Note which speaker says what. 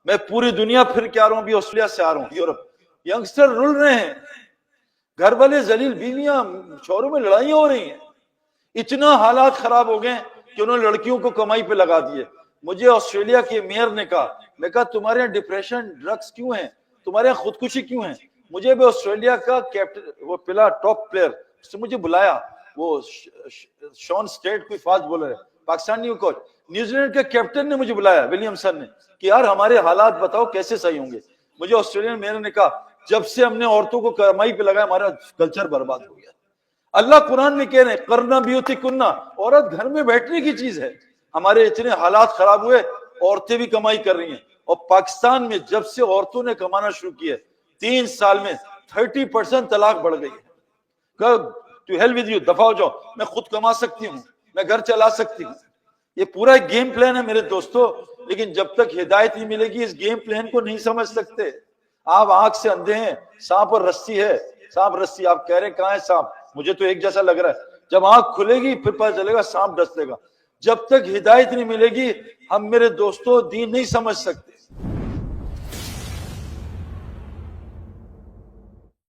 Speaker 1: میں پوری دنیا پھر کے آ رہا ہوں، ابھی آسٹریلیا سے آ رہا ہوں، یورپ، ینگسٹر رل رہے ہیں، گھر والے ذلیل، بیویاں شوہروں میں لڑائیاں ہو رہی ہیں، اتنا حالات خراب ہو گئے کہ انہوں نے لڑکیوں کو کمائی پہ لگا دیے۔ مجھے آسٹریلیا کے میئر نے کہا، میں کہا تمہارے یہاں ڈپریشن ڈرگس کیوں ہیں، تمہارے یہاں خودکشی کیوں ہیں؟ مجھے بھی آسٹریلیا کا کیپٹن، وہ پلا ٹاپ پلیئر، اس نے مجھے بلایا، وہ شون اسٹیٹ کوئی فاسٹ بولر ہے، پاکستانی کوچ، نیوزی لینڈ کے کیپٹن نے مجھے بلایا، ولیمسن نے، کہ یار ہمارے حالات بتاؤ کیسے صحیح ہوں گے۔ مجھے آسٹریلین میئر نے کہا جب سے ہم نے عورتوں کو کمائی پہ لگایا ہمارا کلچر برباد ہو گیا۔ اللہ قرآن میں کہہ رہے ہیں کرنا بیوتکنہ، عورت گھر میں بیٹھنے کی چیز ہے۔ ہمارے اتنے حالات خراب ہوئے، عورتیں بھی کمائی کر رہی ہیں، اور پاکستان میں جب سے عورتوں نے کمانا شروع کیا 3 سال میں 30% طلاق بڑھ گئی ہے۔ ٹو ہیل ود یو، دفع ہو جاؤ، میں خود کما سکتی ہوں، میں گھر چلا سکتی ہوں۔ یہ پورا ایک گیم پلان ہے میرے دوستو، لیکن جب تک ہدایت نہیں ملے گی اس گیم پلان کو نہیں سمجھ سکتے۔ آپ آنکھ سے اندھے ہیں، سانپ اور رسی ہے، سانپ رسی، آپ کہہ رہے ہیں کہاں ہے سانپ، مجھے تو ایک جیسا لگ رہا ہے، جب آنکھ کھلے گی پھر پتہ چلے گا سانپ ڈس لے گا۔ جب تک ہدایت نہیں ملے گی ہم میرے دوستو دین نہیں سمجھ سکتے۔